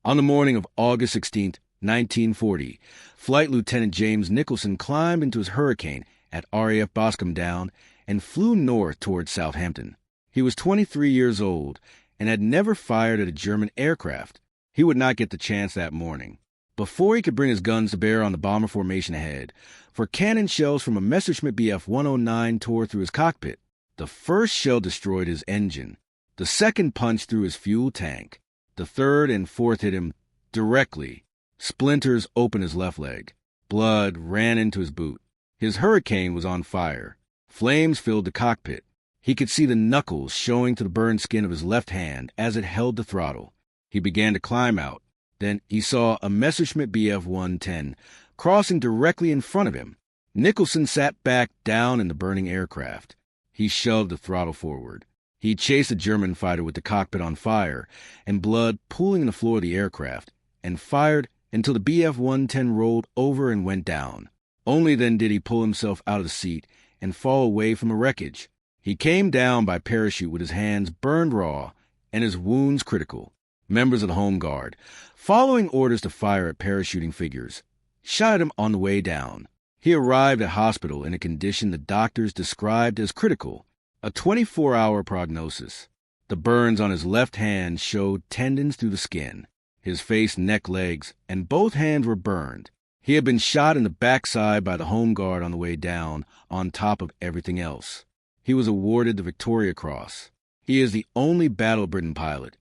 On the morning of August 16, 1940, Flight Lieutenant James Nicolson climbed into his Hurricane at RAF Boscombe Down and flew north towards Southampton. He was 23 years old and had never fired at a German aircraft. He would not get the chance that morning. Before he could bring his guns to bear on the bomber formation ahead, for cannon shells from a Messerschmitt Bf 109 tore through his cockpit. The first shell destroyed his engine. The second punched through his fuel tank. The third and fourth hit him directly. Splinters opened his left leg. Blood ran into his boot. His Hurricane was on fire. Flames filled the cockpit. He could see the knuckles showing to the burned skin of his left hand as it held the throttle. He began to climb out. Then he saw a Messerschmitt Bf 110 crossing directly in front of him. Nicolson sat back down in the burning aircraft. He shoved the throttle forward. He chased a German fighter with the cockpit on fire and blood pooling the floor of the aircraft, and fired until the Bf 110 rolled over and went down. Only then did he pull himself out of the seat and fall away from the wreckage. He came down by parachute with his hands burned raw and his wounds critical. Members of the Home Guard, following orders to fire at parachuting figures, shot him on the way down. He arrived at hospital in a condition the doctors described as critical, a 24-hour prognosis. The burns on his left hand showed tendons through the skin. His face, neck, legs, and both hands were burned. He had been shot in the backside by the Home Guard on the way down, on top of everything else. He was awarded the Victoria Cross. He is the only Battle of Britain pilot,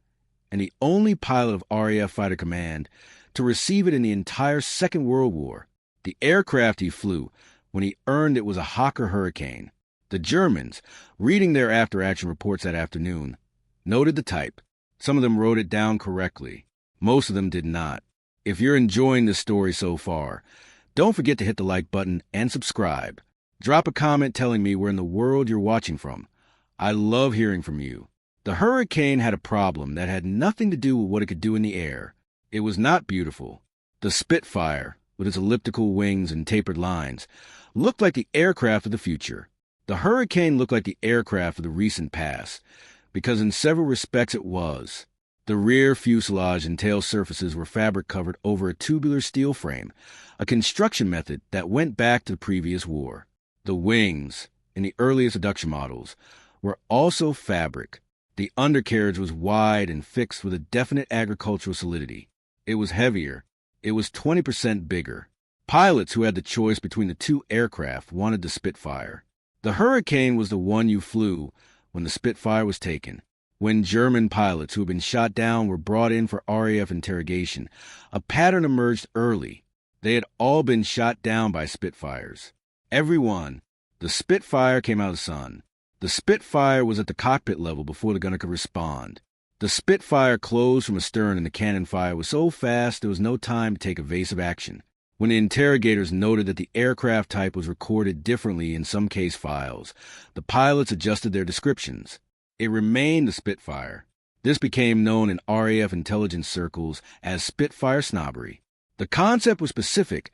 and the only pilot of RAF Fighter Command to receive it in the entire Second World War. The aircraft he flew when he earned it was a Hawker Hurricane. The Germans, reading their after-action reports that afternoon, noted the type. Some of them wrote it down correctly. Most of them did not. If you're enjoying this story so far, don't forget to hit the like button and subscribe. Drop a comment telling me where in the world you're watching from. I love hearing from you. The Hurricane had a problem that had nothing to do with what it could do in the air. It was not beautiful. The Spitfire, with its elliptical wings and tapered lines, looked like the aircraft of the future. The Hurricane looked like the aircraft of the recent past, because in several respects it was. The rear fuselage and tail surfaces were fabric covered over a tubular steel frame, a construction method that went back to the previous war. The wings, in the earliest production models, were also fabric. The undercarriage was wide and fixed with a definite agricultural solidity. It was heavier. It was 20% bigger. Pilots who had the choice between the two aircraft wanted the Spitfire. The Hurricane was the one you flew when the Spitfire was taken. When German pilots who had been shot down were brought in for RAF interrogation, a pattern emerged early. They had all been shot down by Spitfires. Every one. The Spitfire came out of the sun. The Spitfire was at the cockpit level before the gunner could respond. The Spitfire closed from astern and the cannon fire was so fast there was no time to take evasive action. When the interrogators noted that the aircraft type was recorded differently in some case files, the pilots adjusted their descriptions. It remained the Spitfire. This became known in RAF intelligence circles as Spitfire snobbery. The concept was specific.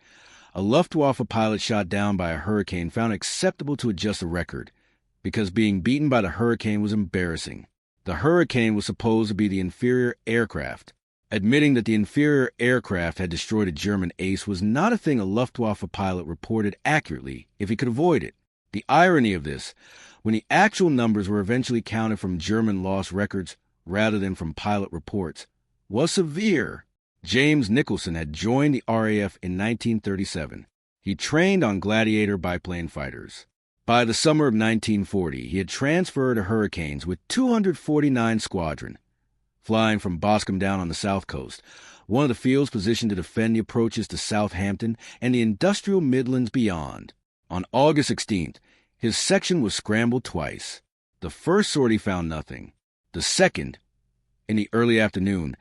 A Luftwaffe pilot shot down by a Hurricane found it acceptable to adjust the record, because being beaten by the Hurricane was embarrassing. The Hurricane was supposed to be the inferior aircraft. Admitting that the inferior aircraft had destroyed a German ace was not a thing a Luftwaffe pilot reported accurately if he could avoid it. The irony of this, when the actual numbers were eventually counted from German lost records rather than from pilot reports, was severe. James Nicolson had joined the RAF in 1937. He trained on Gladiator biplane fighters. By the summer of 1940, he had transferred to Hurricanes with 249 Squadron, flying from Boscombe Down on the south coast, one of the fields positioned to defend the approaches to Southampton and the industrial Midlands beyond. On August 16th, his section was scrambled twice. The first sortie found nothing. The second, in the early afternoon,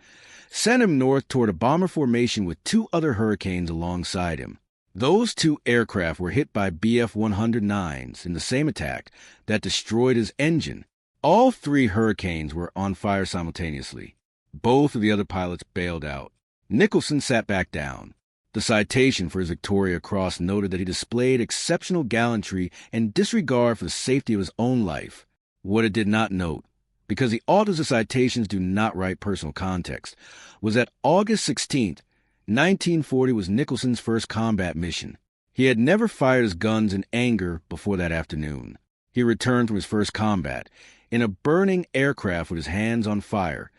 sent him north toward a bomber formation with two other Hurricanes alongside him. Those two aircraft were hit by Bf 109s in the same attack that destroyed his engine. All three Hurricanes were on fire simultaneously. Both of the other pilots bailed out. Nicolson sat back down. The citation for his Victoria Cross noted that he displayed exceptional gallantry and disregard for the safety of his own life. What it did not note because the authors of citations do not write personal context, was that August 16th, 1940 was Nicholson's first combat mission. He had never fired his guns in anger before that afternoon. He returned from his first combat in a burning aircraft with his hands on fire,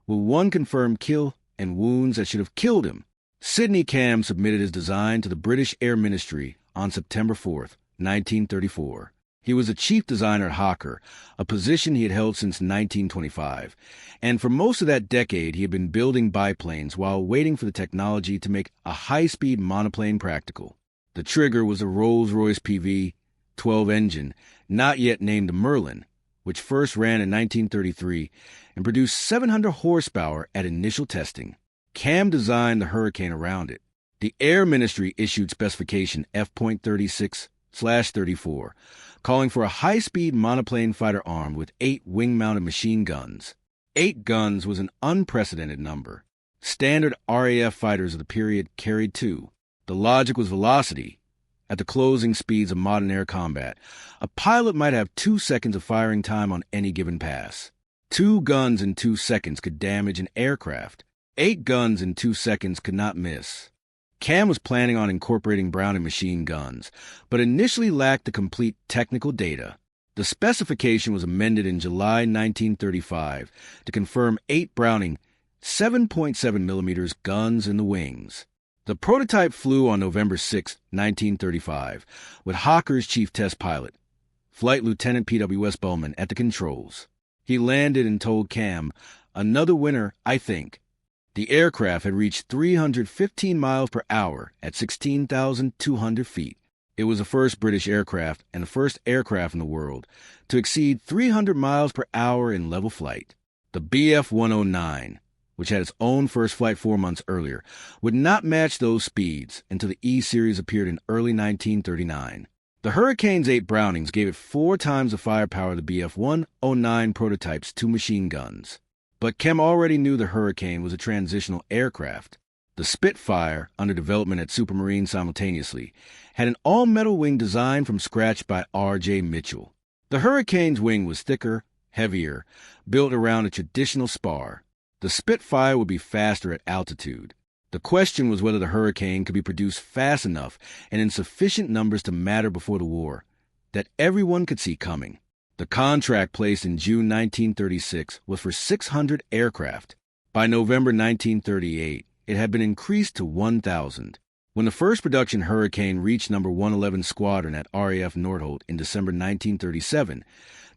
with one confirmed kill and wounds that should have killed him. Sydney Camm submitted his design to the British Air Ministry on September 4th, 1934. He was the chief designer at Hawker, a position he had held since 1925, and for most of that decade he had been building biplanes while waiting for the technology to make a high-speed monoplane practical. The trigger was a Rolls-Royce PV 12 engine, not yet named the Merlin, which first ran in 1933 and produced 700 horsepower at initial testing. Camm designed the Hurricane around it. The Air Ministry issued specification F.36/34, calling for a high-speed monoplane fighter armed with 8 wing-mounted machine guns. 8 guns was an unprecedented number. Standard RAF fighters of the period carried 2. The logic was velocity. At the closing speeds of modern air combat, a pilot might have 2 seconds of firing time on any given pass. 2 guns in 2 seconds could damage an aircraft. 8 guns in 2 seconds could not miss. Camm was planning on incorporating Browning machine guns, but initially lacked the complete technical data. The specification was amended in July 1935 to confirm 8 Browning 7.7mm guns in the wings. The prototype flew on November 6, 1935, with Hawker's chief test pilot, Flight Lieutenant P.W.S. Bowman, at the controls. He landed and told Camm, "Another winner, I think." The aircraft had reached 315 miles per hour at 16,200 feet. It was the first British aircraft and the first aircraft in the world to exceed 300 miles per hour in level flight. The Bf-109, which had its own first flight 4 months earlier, would not match those speeds until the E-Series appeared in early 1939. The Hurricane's 8 Brownings gave it 4 times the firepower of the Bf-109 prototype's 2 machine guns. But Camm already knew the Hurricane was a transitional aircraft. The Spitfire, under development at Supermarine simultaneously, had an all-metal wing designed from scratch by R.J. Mitchell. The Hurricane's wing was thicker, heavier, built around a traditional spar. The Spitfire would be faster at altitude. The question was whether the Hurricane could be produced fast enough and in sufficient numbers to matter before the war, that everyone could see coming. The contract placed in June 1936 was for 600 aircraft. By November 1938, it had been increased to 1,000. When the first production Hurricane reached No. 111 Squadron at RAF Nordholt in December 1937,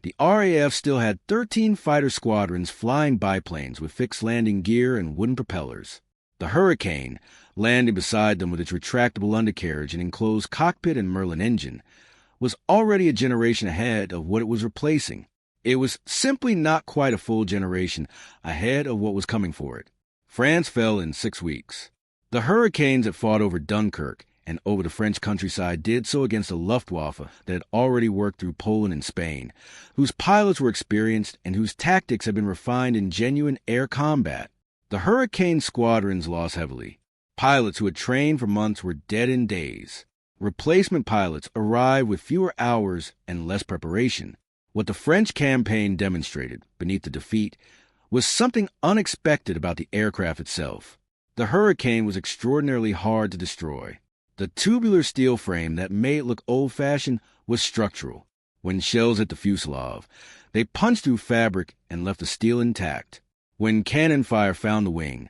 the RAF still had 13 fighter squadrons flying biplanes with fixed landing gear and wooden propellers. The Hurricane, landing beside them with its retractable undercarriage and enclosed cockpit and Merlin engine, was already a generation ahead of what it was replacing. It was simply not quite a full generation ahead of what was coming for it. France fell in 6 weeks. The Hurricanes that fought over Dunkirk and over the French countryside did so against a Luftwaffe that had already worked through Poland and Spain, whose pilots were experienced and whose tactics had been refined in genuine air combat. The Hurricane squadrons lost heavily. Pilots who had trained for months were dead in days. Replacement pilots arrived with fewer hours and less preparation. What the French campaign demonstrated, beneath the defeat, was something unexpected about the aircraft itself. The Hurricane was extraordinarily hard to destroy. The tubular steel frame that made it look old-fashioned was structural. When shells hit the fuselage, they punched through fabric and left the steel intact. When cannon fire found the wing,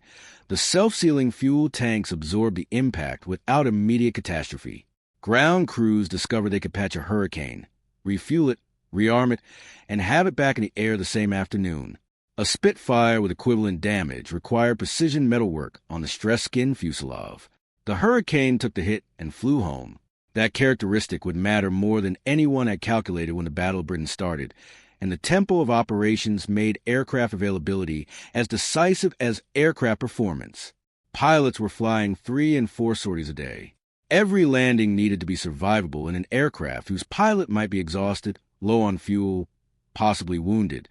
the self-sealing fuel tanks absorbed the impact without immediate catastrophe. Ground crews discovered they could patch a Hurricane, refuel it, rearm it, and have it back in the air the same afternoon. A Spitfire with equivalent damage required precision metalwork on the stressed skin fuselage. The Hurricane took the hit and flew home. That characteristic would matter more than anyone had calculated when the Battle of Britain started, and the tempo of operations made aircraft availability as decisive as aircraft performance. Pilots were flying 3 and 4 sorties a day. Every landing needed to be survivable in an aircraft whose pilot might be exhausted, low on fuel, possibly wounded,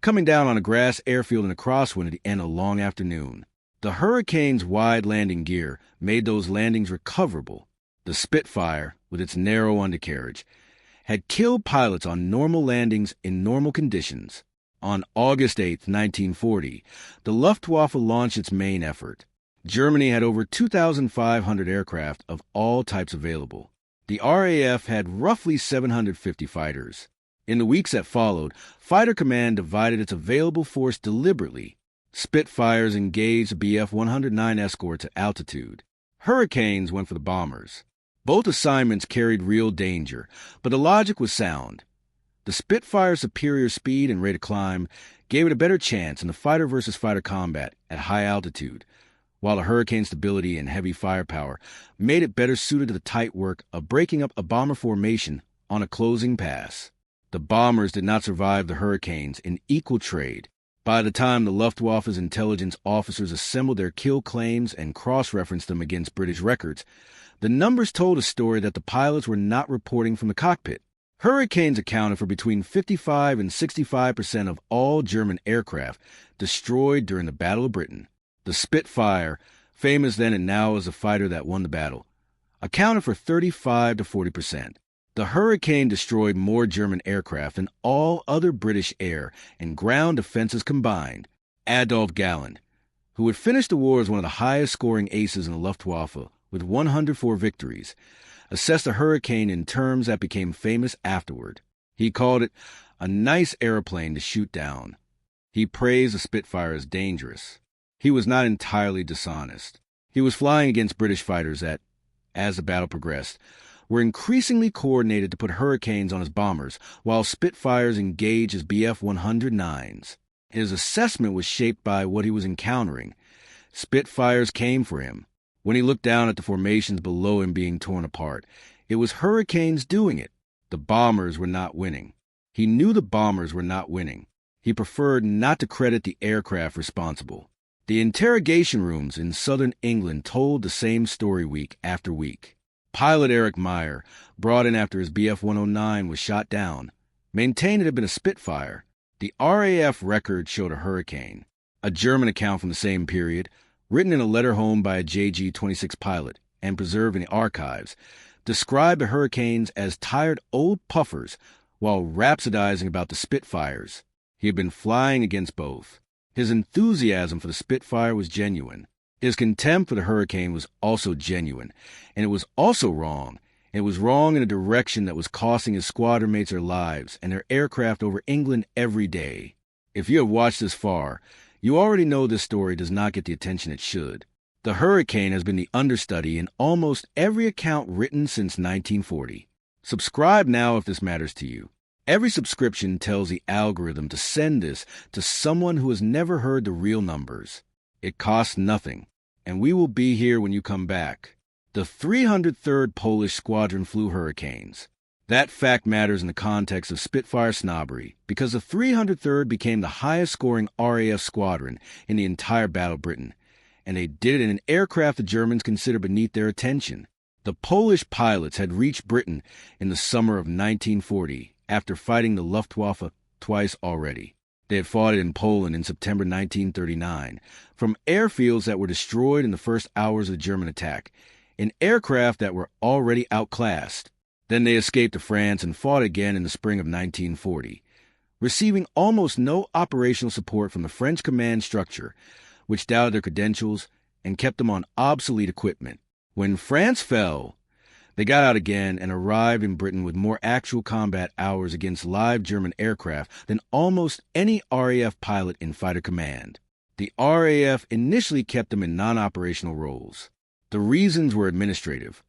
coming down on a grass airfield in a crosswind at the end of a long afternoon. The Hurricane's wide landing gear made those landings recoverable. The Spitfire, with its narrow undercarriage, had killed pilots on normal landings in normal conditions. On August 8, 1940, the Luftwaffe launched its main effort. Germany had over 2,500 aircraft of all types available. The RAF had roughly 750 fighters. In the weeks that followed, Fighter Command divided its available force deliberately. Spitfires engaged Bf-109 escorts at altitude. Hurricanes went for the bombers. Both assignments carried real danger, but the logic was sound. The Spitfire's superior speed and rate of climb gave it a better chance in the fighter-versus-fighter combat at high altitude, while the Hurricane's stability and heavy firepower made it better suited to the tight work of breaking up a bomber formation on a closing pass. The bombers did not survive the Hurricanes in equal trade. By the time the Luftwaffe's intelligence officers assembled their kill claims and cross-referenced them against British records, the numbers told a story that the pilots were not reporting from the cockpit. Hurricanes accounted for between 55 and 65% of all German aircraft destroyed during the Battle of Britain. The Spitfire, famous then and now as the fighter that won the battle, accounted for 35 to 40%. The Hurricane destroyed more German aircraft than all other British air and ground defenses combined. Adolf Galland, who had finished the war as one of the highest-scoring aces in the Luftwaffe with 104 victories, assessed the Hurricane in terms that became famous afterward. He called it a nice airplane to shoot down. He praised the Spitfire as dangerous. He was not entirely dishonest. He was flying against British fighters that, as the battle progressed, were increasingly coordinated to put Hurricanes on his bombers, while Spitfires engaged his Bf-109s. His assessment was shaped by what he was encountering. Spitfires came for him. When he looked down at the formations below him being torn apart, it was Hurricanes doing it. The bombers were not winning. He knew the bombers were not winning. He preferred not to credit the aircraft responsible. The interrogation rooms in southern England told the same story week after week. Pilot Eric Meyer, brought in after his Bf-109 was shot down, maintained it had been a Spitfire. The RAF record showed a Hurricane. A German account from the same period, written in a letter home by a JG-26 pilot and preserved in the archives, described the Hurricanes as tired old puffers while rhapsodizing about the Spitfires. He had been flying against both. His enthusiasm for the Spitfire was genuine. His contempt for the Hurricane was also genuine, and it was also wrong. It was wrong in a direction that was costing his squadron mates their lives and their aircraft over England every day. If you have watched this far, you already know this story does not get the attention it should. The Hurricane has been the understudy in almost every account written since 1940. Subscribe now if this matters to you. Every subscription tells the algorithm to send this to someone who has never heard the real numbers. It costs nothing, and we will be here when you come back. The 303rd Polish Squadron flew Hurricanes. That fact matters in the context of Spitfire snobbery, because the 303rd became the highest-scoring RAF squadron in the entire Battle of Britain, and they did it in an aircraft the Germans considered beneath their attention. The Polish pilots had reached Britain in the summer of 1940, after fighting the Luftwaffe twice already. They had fought it in Poland in September 1939, from airfields that were destroyed in the first hours of the German attack, in aircraft that were already outclassed. Then they escaped to France and fought again in the spring of 1940, receiving almost no operational support from the French command structure, which doubted their credentials and kept them on obsolete equipment. When France fell, they got out again and arrived in Britain with more actual combat hours against live German aircraft than almost any RAF pilot in fighter command. The RAF initially kept them in non-operational roles. The reasons were administrative,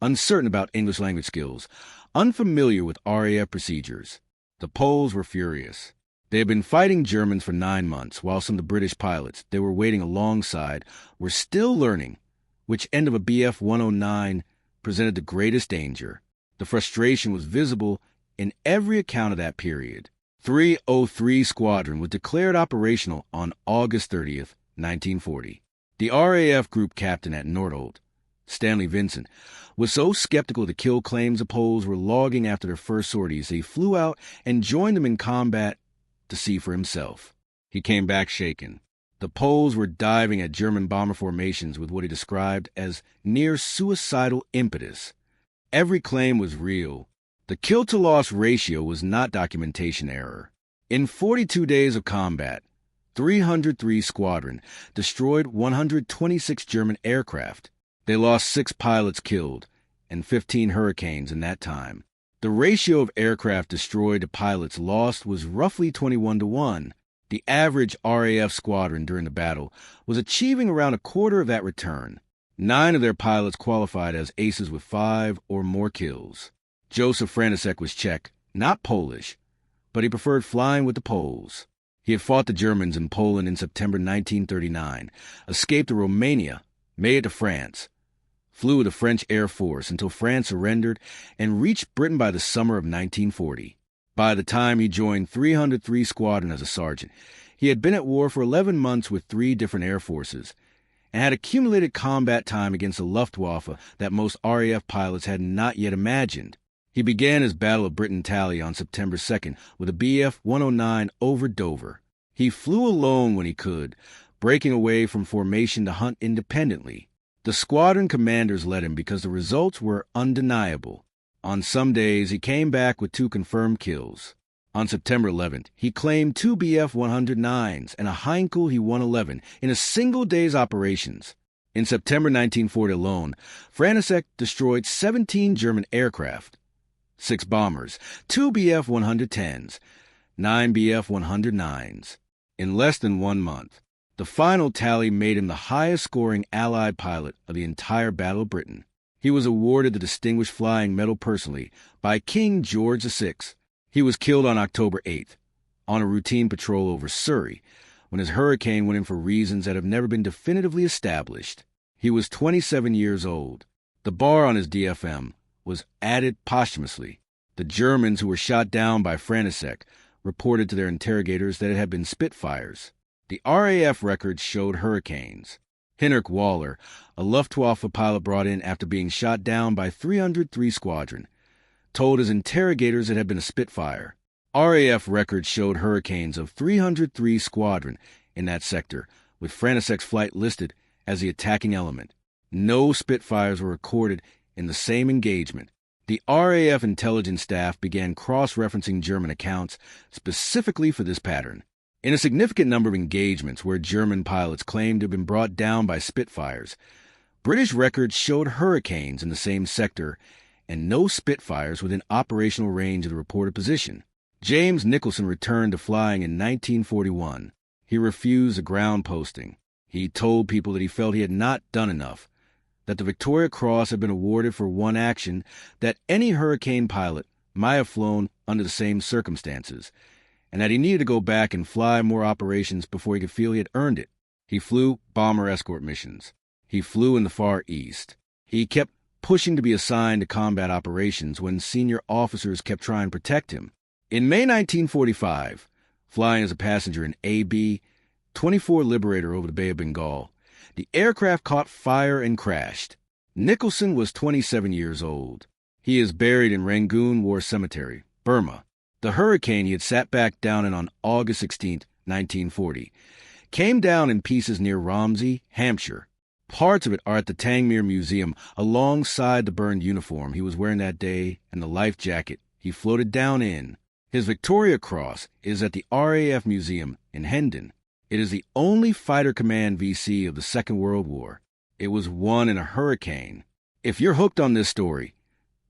uncertain about English language skills, unfamiliar with RAF procedures. The Poles were furious. They had been fighting Germans for 9 months, while some of the British pilots they were waiting alongside were still learning which end of a Bf-109 presented the greatest danger. The frustration was visible in every account of that period. 303 Squadron was declared operational on August 30th, 1940. The RAF group captain at Nordholt, Stanley Vincent, was so skeptical of the kill claims the Poles were logging after their first sorties that he flew out and joined them in combat to see for himself. He came back shaken. The Poles were diving at German bomber formations with what he described as near-suicidal impetus. Every claim was real. The kill-to-loss ratio was not documentation error. In 42 days of combat, 303 Squadron destroyed 126 German aircraft. They lost 6 pilots killed and 15 Hurricanes in that time. The ratio of aircraft destroyed to pilots lost was roughly 21-1. The average RAF squadron during the battle was achieving around a quarter of that return. 9 of their pilots qualified as aces with 5 or more kills. Joseph Franisek was Czech, not Polish, but he preferred flying with the Poles. He had fought the Germans in Poland in September 1939, escaped to Romania, made it to France, flew with the French Air Force until France surrendered, and reached Britain by the summer of 1940. By the time he joined 303 Squadron as a sergeant, he had been at war for 11 months with 3 different air forces, and had accumulated combat time against the Luftwaffe that most RAF pilots had not yet imagined. He began his Battle of Britain tally on September 2nd with a Bf-109 over Dover. He flew alone when he could, breaking away from formation to hunt independently. The squadron commanders led him because the results were undeniable. On some days, he came back with 2 confirmed kills. On September 11th, he claimed 2 Bf-109s and a Heinkel He-111 in a single day's operations. In September 1940 alone, Franisek destroyed 17 German aircraft, 6 bombers, 2 Bf-110s, 9 Bf-109s. In less than 1 month, the final tally made him the highest-scoring Allied pilot of the entire Battle of Britain. He was awarded the Distinguished Flying Medal personally by King George VI. He was killed on October 8th, on a routine patrol over Surrey, when his Hurricane went in for reasons that have never been definitively established. He was 27 years old. The bar on his DFM was added posthumously. The Germans who were shot down by Franisek reported to their interrogators that it had been Spitfires. The RAF records showed Hurricanes. Hinnerk Waller, a Luftwaffe pilot brought in after being shot down by 303 Squadron, told his interrogators it had been a Spitfire. RAF records showed Hurricanes of 303 Squadron in that sector, with Franisek's flight listed as the attacking element. No Spitfires were recorded in the same engagement. The RAF intelligence staff began cross-referencing German accounts specifically for this pattern. In a significant number of engagements where German pilots claimed to have been brought down by Spitfires, British records showed Hurricanes in the same sector and no Spitfires within operational range of the reported position. James Nicolson returned to flying in 1941. He refused a ground posting. He told people that he felt he had not done enough, that the Victoria Cross had been awarded for one action that any Hurricane pilot might have flown under the same circumstances, and that he needed to go back and fly more operations before he could feel he had earned it. He flew bomber escort missions. He flew in the Far East. He kept pushing to be assigned to combat operations when senior officers kept trying to protect him. In May 1945, flying as a passenger in AB 24 Liberator over the Bay of Bengal, the aircraft caught fire and crashed. Nicolson was 27 years old. He is buried in Rangoon War Cemetery, Burma. The Hurricane he had sat back down in on August 16, 1940, came down in pieces near Romsey, Hampshire. Parts of it are at the Tangmere Museum alongside the burned uniform he was wearing that day and the life jacket he floated down in. His Victoria Cross is at the RAF Museum in Hendon. It is the only fighter command VC of the Second World War. It was won in a hurricane. If you're hooked on this story,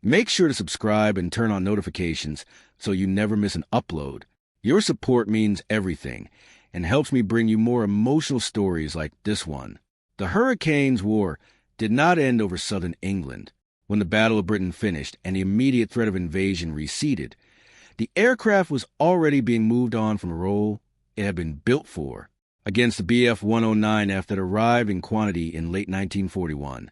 make sure to subscribe and turn on notifications so you never miss an upload. Your support means everything and helps me bring you more emotional stories like this one. The Hurricanes War did not end over southern England. When the Battle of Britain finished and the immediate threat of invasion receded, the aircraft was already being moved on from a role it had been built for. Against the Bf-109F that arrived in quantity in late 1941,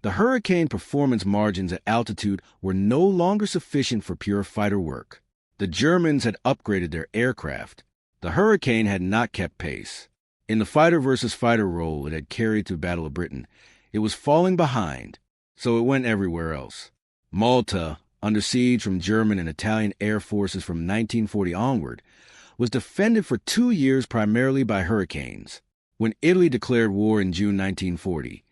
the Hurricane performance margins at altitude were no longer sufficient for pure fighter work. The Germans had upgraded their aircraft. The Hurricane had not kept pace. In the fighter versus fighter role it had carried to the Battle of Britain, it was falling behind, so it went everywhere else. Malta, under siege from German and Italian air forces from 1940 onward, was defended for 2 years primarily by Hurricanes. When Italy declared war in June 1940,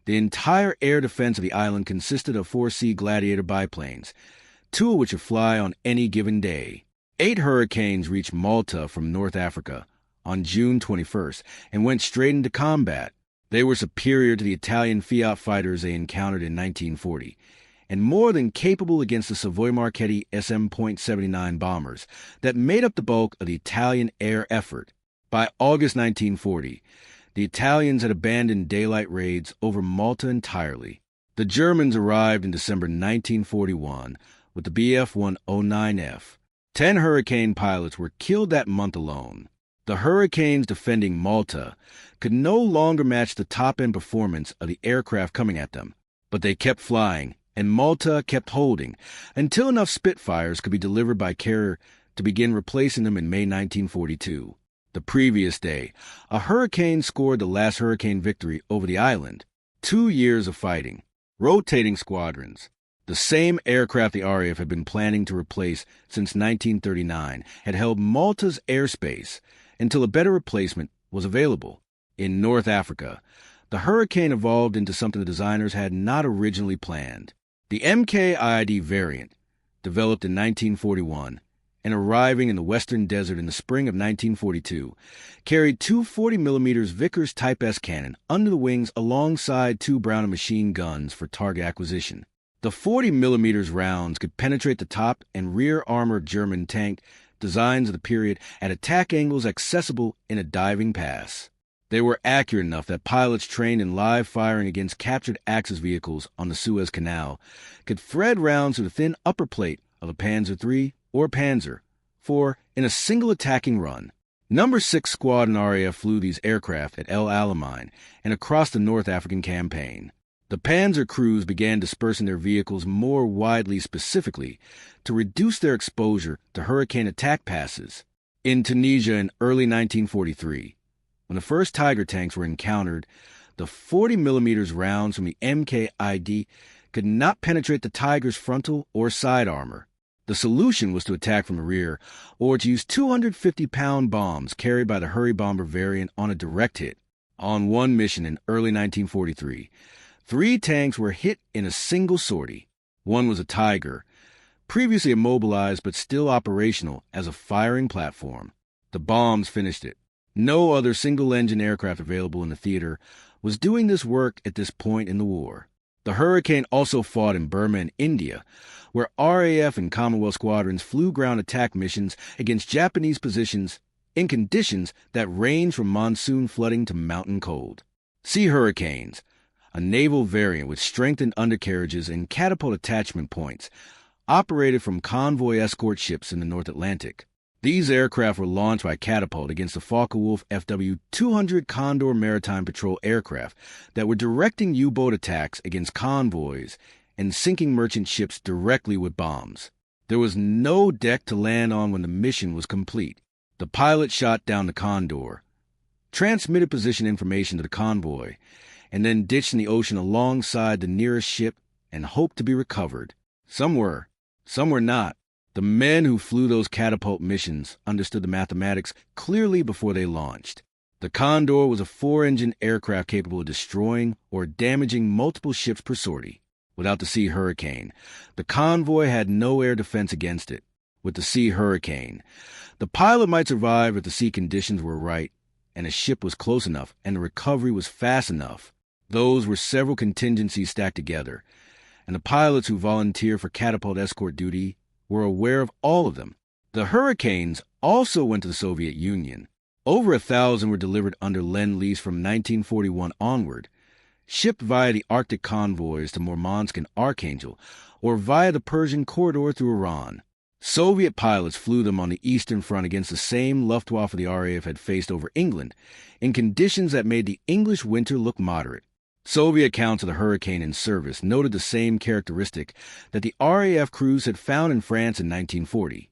the entire air defense of the island consisted of 4 Sea Gladiator biplanes, 2 of which would fly on any given day. 8 Hurricanes reached Malta from North Africa on June 21st and went straight into combat. They were superior to the Italian Fiat fighters they encountered in 1940, and more than capable against the Savoy Marchetti SM.79 bombers that made up the bulk of the Italian air effort. By August 1940, the Italians had abandoned daylight raids over Malta entirely. The Germans arrived in December 1941 with the Bf-109F. 10 Hurricane pilots were killed that month alone. The Hurricanes defending Malta could no longer match the top-end performance of the aircraft coming at them, but they kept flying, and Malta kept holding until enough Spitfires could be delivered by carrier to begin replacing them in May 1942. The previous day, a Hurricane scored the last Hurricane victory over the island. 2 years of fighting. Rotating squadrons. The same aircraft the RAF had been planning to replace since 1939 had held Malta's airspace until a better replacement was available. In North Africa, the Hurricane evolved into something the designers had not originally planned. The MK-IID variant, developed in 1941 and arriving in the Western Desert in the spring of 1942, carried two 40mm Vickers Type S cannon under the wings alongside 2 Browning machine guns for target acquisition. The 40mm rounds could penetrate the top and rear armor of German tank designs of the period at attack angles accessible in a diving pass. They were accurate enough that pilots trained in live firing against captured Axis vehicles on the Suez Canal could thread rounds through the thin upper plate of a Panzer III or Panzer IV in a single attacking run. No. 6 Squadron RAF flew these aircraft at El Alamein and across the North African campaign. The Panzer crews began dispersing their vehicles more widely specifically to reduce their exposure to Hurricane attack passes. In Tunisia in early 1943, when the first Tiger tanks were encountered, the 40mm rounds from the MK-IID could not penetrate the Tiger's frontal or side armor. The solution was to attack from the rear or to use 250-pound bombs carried by the Hurry Bomber variant on a direct hit. On one mission in early 1943, 3 tanks were hit in a single sortie. One was a Tiger, previously immobilized but still operational as a firing platform. The bombs finished it. No other single-engine aircraft available in the theater was doing this work at this point in the war. The Hurricane also fought in Burma and India, where RAF and Commonwealth squadrons flew ground attack missions against Japanese positions in conditions that ranged from monsoon flooding to mountain cold. Sea Hurricanes, a naval variant with strengthened undercarriages and catapult attachment points, operated from convoy escort ships in the North Atlantic. These aircraft were launched by catapult against the Focke-Wulf FW-200 Condor Maritime Patrol aircraft that were directing U-boat attacks against convoys and sinking merchant ships directly with bombs. There was no deck to land on when the mission was complete. The pilot shot down the Condor, transmitted position information to the convoy, and then ditched in the ocean alongside the nearest ship and hoped to be recovered. Some were not. The men who flew those catapult missions understood the mathematics clearly before they launched. The Condor was a 4-engine aircraft capable of destroying or damaging multiple ships per sortie. Without the Sea Hurricane, the convoy had no air defense against it. With the Sea Hurricane, the pilot might survive if the sea conditions were right and a ship was close enough and the recovery was fast enough. Those were several contingencies stacked together, and the pilots who volunteered for catapult escort duty were aware of all of them. The Hurricanes also went to the Soviet Union. Over 1,000 were delivered under Lend-Lease from 1941 onward, shipped via the Arctic convoys to Murmansk and Archangel, or via the Persian corridor through Iran. Soviet pilots flew them on the Eastern Front against the same Luftwaffe the RAF had faced over England, in conditions that made the English winter look moderate. Soviet accounts of the Hurricane in service noted the same characteristic that the RAF crews had found in France in 1940.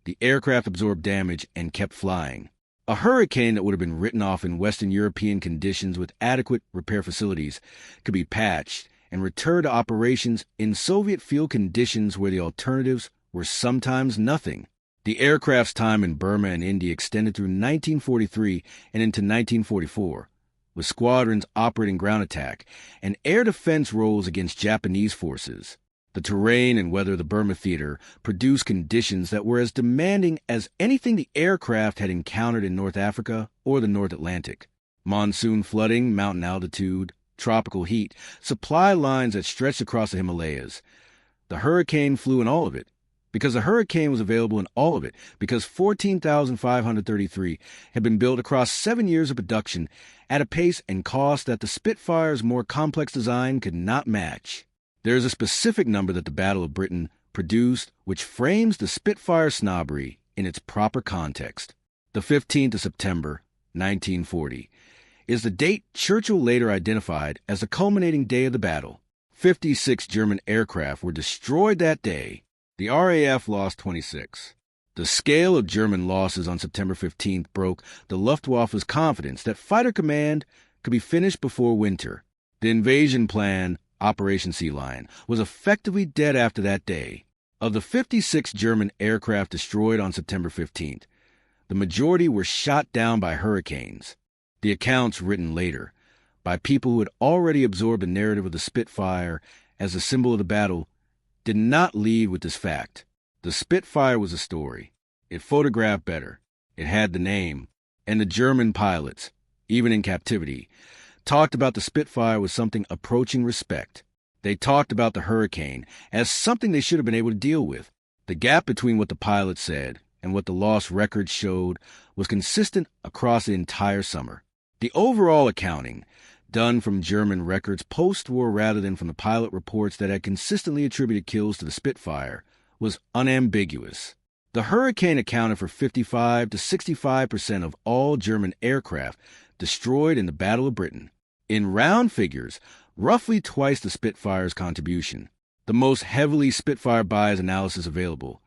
The aircraft absorbed damage and kept flying. A Hurricane that would have been written off in Western European conditions with adequate repair facilities could be patched and returned to operations in Soviet field conditions where the alternatives were sometimes nothing. The aircraft's time in Burma and India extended through 1943 and into 1944. With squadrons operating ground attack and air defense roles against Japanese forces. The terrain and weather of the Burma theater produced conditions that were as demanding as anything the aircraft had encountered in North Africa or the North Atlantic. Monsoon flooding, mountain altitude, tropical heat, supply lines that stretched across the Himalayas. The Hurricane flew in all of it. Because the Hurricane was available in all of it, because 14,533 had been built across 7 years of production at a pace and cost that the Spitfire's more complex design could not match. There is a specific number that the Battle of Britain produced which frames the Spitfire snobbery in its proper context. The 15th of September, 1940, is the date Churchill later identified as the culminating day of the battle. 56 German aircraft were destroyed that day. The RAF lost 26. The scale of German losses on September 15th broke the Luftwaffe's confidence that fighter command could be finished before winter. The invasion plan, Operation Sea Lion, was effectively dead after that day. Of the 56 German aircraft destroyed on September 15th, the majority were shot down by hurricanes. The accounts written later, by people who had already absorbed the narrative of the Spitfire as a symbol of the battle, did not lead with this fact. The Spitfire was a story. It photographed better. It had the name. And the German pilots, even in captivity, talked about the Spitfire with something approaching respect. They talked about the Hurricane as something they should have been able to deal with. The gap between what the pilots said and what the lost records showed was consistent across the entire summer. The overall accounting, done from German records post-war rather than from the pilot reports that had consistently attributed kills to the Spitfire, was unambiguous. The Hurricane accounted for 55 to 65% of all German aircraft destroyed in the Battle of Britain. In round figures, roughly twice the Spitfire's contribution. The most heavily Spitfire biased analysis available,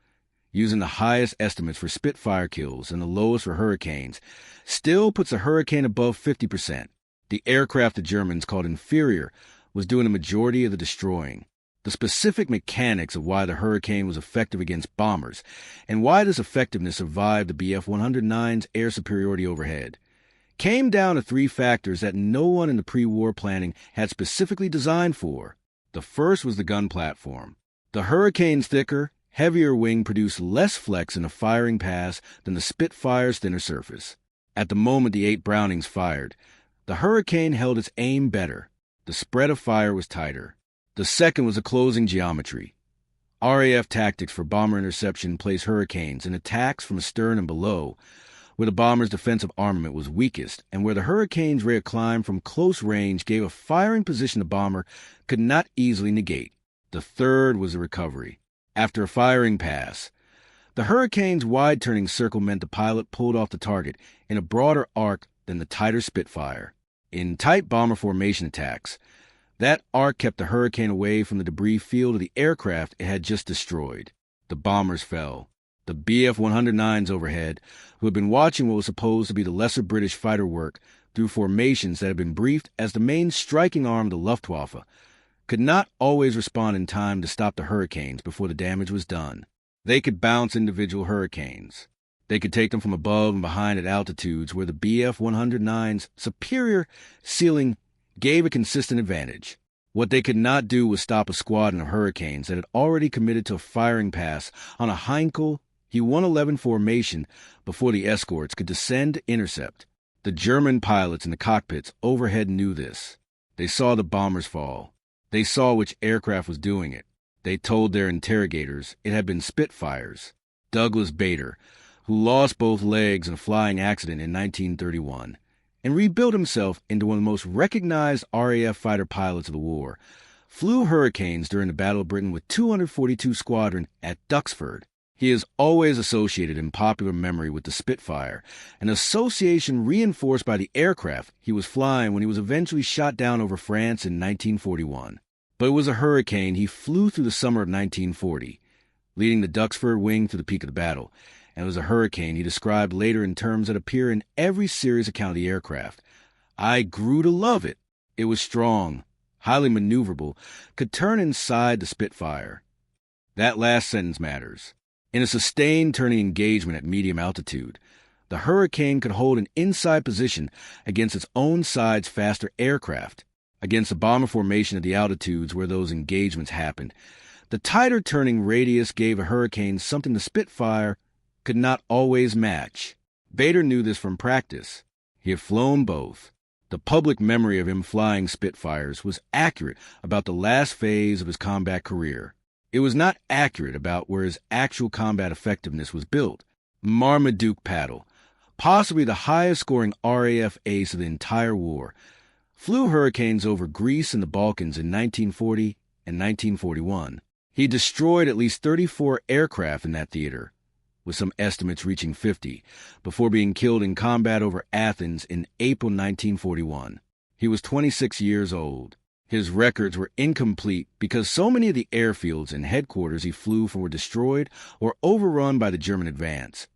using the highest estimates for Spitfire kills and the lowest for Hurricanes, still puts the Hurricane above 50%. The aircraft the Germans called inferior was doing the majority of the destroying. The specific mechanics of why the Hurricane was effective against bombers and why this effectiveness survived the Bf-109's air superiority overhead came down to three factors that no one in the pre-war planning had specifically designed for. The first was the gun platform. The Hurricane's thicker, heavier wing produced less flex in a firing pass than the Spitfire's thinner surface. At the moment the 8 Brownings fired, the Hurricane held its aim better. The spread of fire was tighter. The second was the closing geometry. RAF tactics for bomber interception placed Hurricanes in attacks from astern and below, where the bomber's defensive armament was weakest, and where the Hurricane's rate of climb from close range gave a firing position the bomber could not easily negate. The third was the recovery. After a firing pass, the Hurricane's wide turning circle meant the pilot pulled off the target in a broader arc than the tighter Spitfire. In tight bomber formation attacks, that arc kept the Hurricane away from the debris field of the aircraft it had just destroyed. The bombers fell. The Bf-109s overhead, who had been watching what was supposed to be the lesser British fighter work through formations that had been briefed as the main striking arm of the Luftwaffe, could not always respond in time to stop the Hurricanes before the damage was done. They could bounce individual Hurricanes. They could take them from above and behind at altitudes where the Bf-109's superior ceiling gave a consistent advantage. What they could not do was stop a squadron of Hurricanes that had already committed to a firing pass on a Heinkel He-111 formation before the escorts could descend to intercept. The German pilots in the cockpits overhead knew this. They saw the bombers fall. They saw which aircraft was doing it. They told their interrogators it had been Spitfires. Douglas Bader, who lost both legs in a flying accident in 1931, and rebuilt himself into one of the most recognized RAF fighter pilots of the war, flew Hurricanes during the Battle of Britain with 242 Squadron at Duxford. He is always associated in popular memory with the Spitfire, an association reinforced by the aircraft he was flying when he was eventually shot down over France in 1941. But it was a Hurricane he flew through the summer of 1940, leading the Duxford wing to the peak of the battle, and it was a Hurricane he described later in terms that appear in every serious account of the aircraft. I grew to love it. It was strong, highly maneuverable, could turn inside the Spitfire. That last sentence matters. In a sustained turning engagement at medium altitude, the Hurricane could hold an inside position against its own side's faster aircraft. Against the bomber formation at the altitudes where those engagements happened, The tighter turning radius gave a Hurricane something the Spitfire could not always match. Bader knew this from practice. He had flown both. The public memory of him flying Spitfires was accurate about the last phase of his combat career. It was not accurate about where his actual combat effectiveness was built. Marmaduke Paddle, possibly the highest-scoring RAF ace of the entire war, flew Hurricanes over Greece and the Balkans in 1940 and 1941. He destroyed at least 34 aircraft in that theater, with some estimates reaching 50, before being killed in combat over Athens in April 1941. He was 26 years old. His records were incomplete because so many of the airfields and headquarters he flew from were destroyed or overrun by the German advance,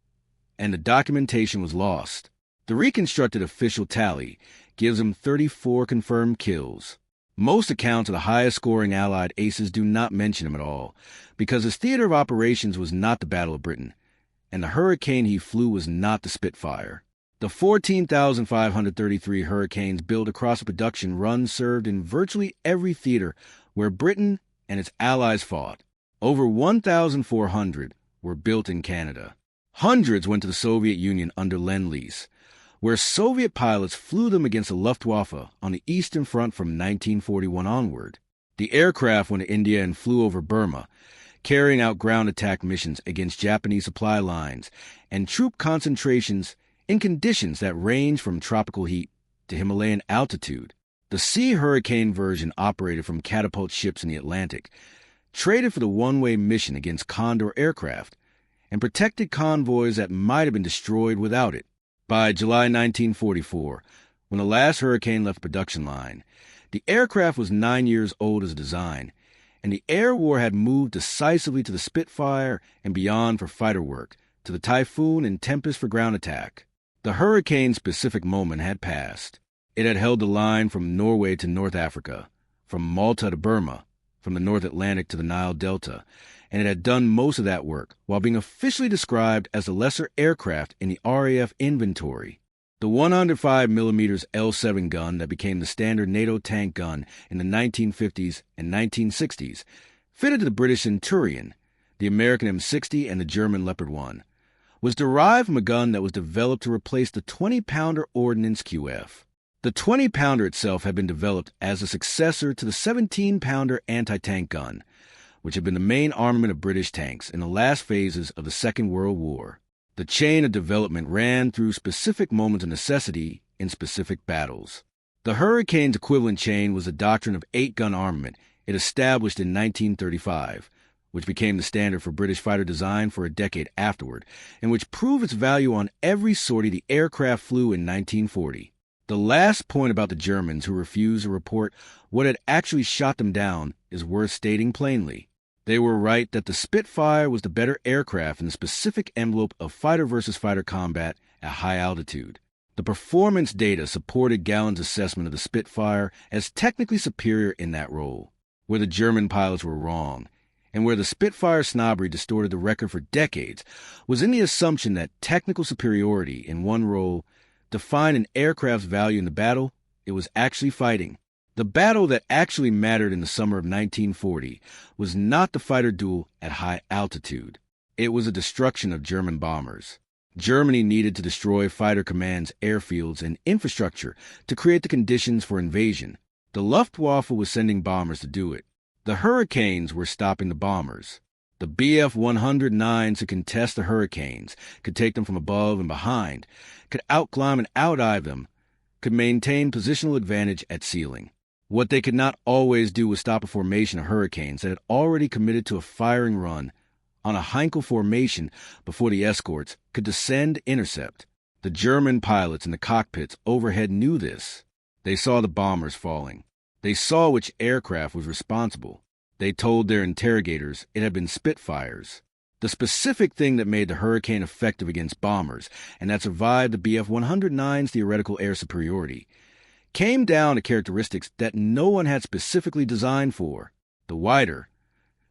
and the documentation was lost. The reconstructed official tally gives him 34 confirmed kills. Most accounts of the highest-scoring Allied aces do not mention him at all, because his theater of operations was not the Battle of Britain, and the Hurricane he flew was not the Spitfire. The 14,533 Hurricanes built across a production run served in virtually every theater where Britain and its allies fought. Over 1,400 were built in Canada. Hundreds went to the Soviet Union under Lend-Lease, where Soviet pilots flew them against the Luftwaffe on the Eastern Front from 1941 onward. The aircraft went to India and flew over Burma, carrying out ground attack missions against Japanese supply lines and troop concentrations in conditions that range from tropical heat to Himalayan altitude. The Sea Hurricane version operated from catapult ships in the Atlantic, traded for the one-way mission against Condor aircraft, and protected convoys that might have been destroyed without it. By July 1944, when the last Hurricane left the production line, the aircraft was 9 years old as a design, and the air war had moved decisively to the Spitfire and beyond for fighter work, to the Typhoon and Tempest for ground attack. The Hurricane-specific moment had passed. It had held the line from Norway to North Africa, from Malta to Burma, from the North Atlantic to the Nile Delta, and it had done most of that work while being officially described as the lesser aircraft in the RAF inventory. The 105mm L7 gun that became the standard NATO tank gun in the 1950s and 1960s fitted to the British Centurion, the American M60 and the German Leopard 1, was derived from a gun that was developed to replace the 20-pounder Ordnance QF. The 20-pounder itself had been developed as a successor to the 17-pounder anti-tank gun, which had been the main armament of British tanks in the last phases of the Second World War. The chain of development ran through specific moments of necessity in specific battles. The Hurricane's equivalent chain was the doctrine of 8-gun armament it established in 1935, which became the standard for British fighter design for a decade afterward, and which proved its value on every sortie the aircraft flew in 1940. The last point about the Germans who refused to report what had actually shot them down is worth stating plainly. They were right that the Spitfire was the better aircraft in the specific envelope of fighter-versus-fighter combat at high altitude. The performance data supported Gallen's assessment of the Spitfire as technically superior in that role. Where the German pilots were wrong, and where the Spitfire snobbery distorted the record for decades, was in the assumption that technical superiority in one role defined an aircraft's value in the battle it was actually fighting. The battle that actually mattered in the summer of 1940 was not the fighter duel at high altitude. It was the destruction of German bombers. Germany needed to destroy fighter commands, airfields, and infrastructure to create the conditions for invasion. The Luftwaffe was sending bombers to do it. The Hurricanes were stopping the bombers. The Bf-109s could contest the Hurricanes, could take them from above and behind, could outclimb and outdive them, could maintain positional advantage at ceiling. What they could not always do was stop a formation of Hurricanes that had already committed to a firing run on a Heinkel formation before the escorts could descend to intercept. The German pilots in the cockpits overhead knew this. They saw the bombers falling. They saw which aircraft was responsible. They told their interrogators it had been Spitfires. The specific thing that made the Hurricane effective against bombers, and that survived the Bf-109's theoretical air superiority, came down to characteristics that no one had specifically designed for. The wider,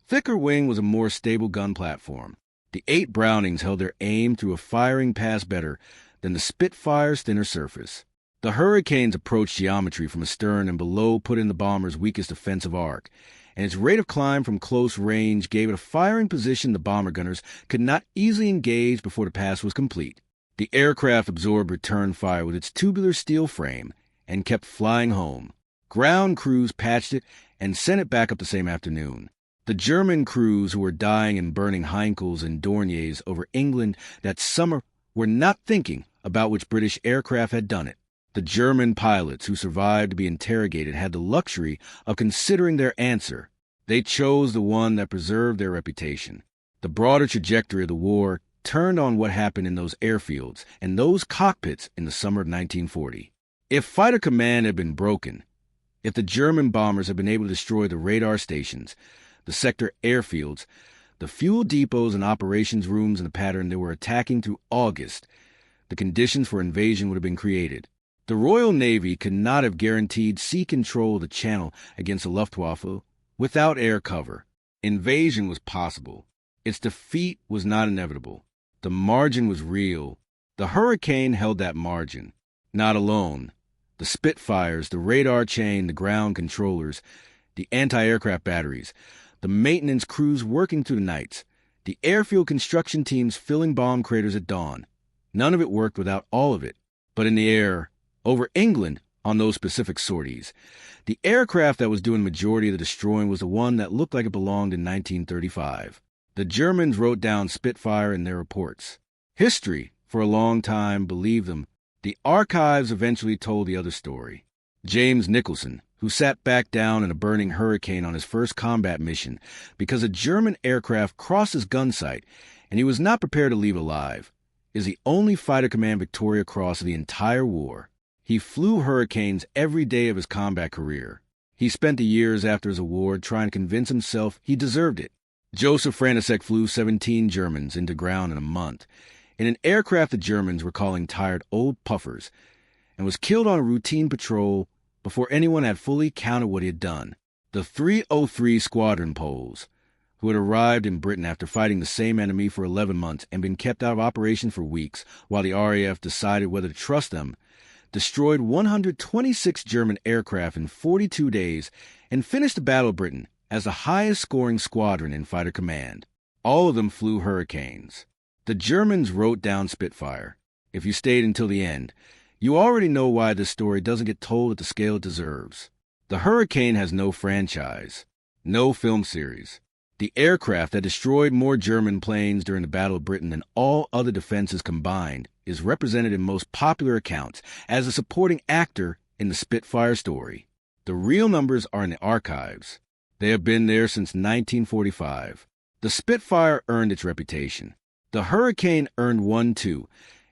thicker wing was a more stable gun platform. The 8 Brownings held their aim through a firing pass better than the Spitfire's thinner surface. The Hurricane's approach geometry from astern and below put in the bomber's weakest defensive arc, and its rate of climb from close range gave it a firing position the bomber gunners could not easily engage before the pass was complete. The aircraft absorbed return fire with its tubular steel frame and kept flying home. Ground crews patched it and sent it back up the same afternoon. The German crews who were dying and burning Heinkels and Dorniers over England that summer were not thinking about which British aircraft had done it. The German pilots who survived to be interrogated had the luxury of considering their answer. They chose the one that preserved their reputation. The broader trajectory of the war turned on what happened in those airfields and those cockpits in the summer of 1940. If fighter command had been broken, if the German bombers had been able to destroy the radar stations, the sector airfields, the fuel depots and operations rooms in the pattern they were attacking through August, the conditions for invasion would have been created. The Royal Navy could not have guaranteed sea control of the Channel against the Luftwaffe without air cover. Invasion was possible. Its defeat was not inevitable. The margin was real. The Hurricane held that margin. Not alone. The Spitfires, the radar chain, the ground controllers, the anti-aircraft batteries, the maintenance crews working through the nights, the airfield construction teams filling bomb craters at dawn. None of it worked without all of it. But in the air, over England, on those specific sorties, the aircraft that was doing the majority of the destroying was the one that looked like it belonged in 1935. The Germans wrote down Spitfire in their reports. History, for a long time, believed them. The archives eventually told the other story. James Nicolson, who sat back down in a burning Hurricane on his first combat mission because a German aircraft crossed his gun sight and he was not prepared to leave alive, is the only Fighter Command Victoria Cross of the entire war. He flew Hurricanes every day of his combat career. He spent the years after his award trying to convince himself he deserved it. Joseph Frantisek flew 17 Germans into ground in a month, in an aircraft the Germans were calling tired old puffers, and was killed on a routine patrol before anyone had fully counted what he had done. The 303 Squadron Poles, who had arrived in Britain after fighting the same enemy for 11 months and been kept out of operation for weeks while the RAF decided whether to trust them, destroyed 126 German aircraft in 42 days and finished the Battle of Britain as the highest-scoring squadron in fighter command. All of them flew Hurricanes. The Germans wrote down Spitfire. If you stayed until the end, you already know why this story doesn't get told at the scale it deserves. The Hurricane has no franchise, no film series. The aircraft that destroyed more German planes during the Battle of Britain than all other defenses combined is represented in most popular accounts as a supporting actor in the Spitfire story. The real numbers are in the archives. They have been there since 1945. The Spitfire earned its reputation. The Hurricane earned one too,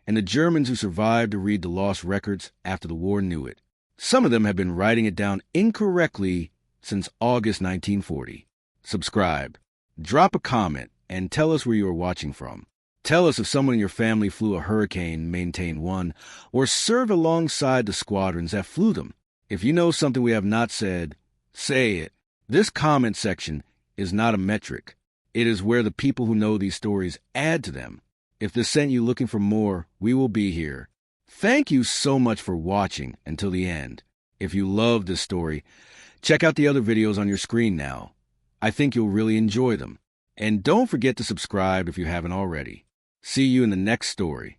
and the Germans who survived to read the lost records after the war knew it. Some of them have been writing it down incorrectly since August 1940. Subscribe, drop a comment, and tell us where you are watching from. Tell us if someone in your family flew a Hurricane, maintained one, or served alongside the squadrons that flew them. If you know something we have not said, say it. This comment section is not a metric. It is where the people who know these stories add to them. If this sent you looking for more, we will be here. Thank you so much for watching until the end. If you love this story, check out the other videos on your screen now. I think you'll really enjoy them. And don't forget to subscribe if you haven't already. See you in the next story.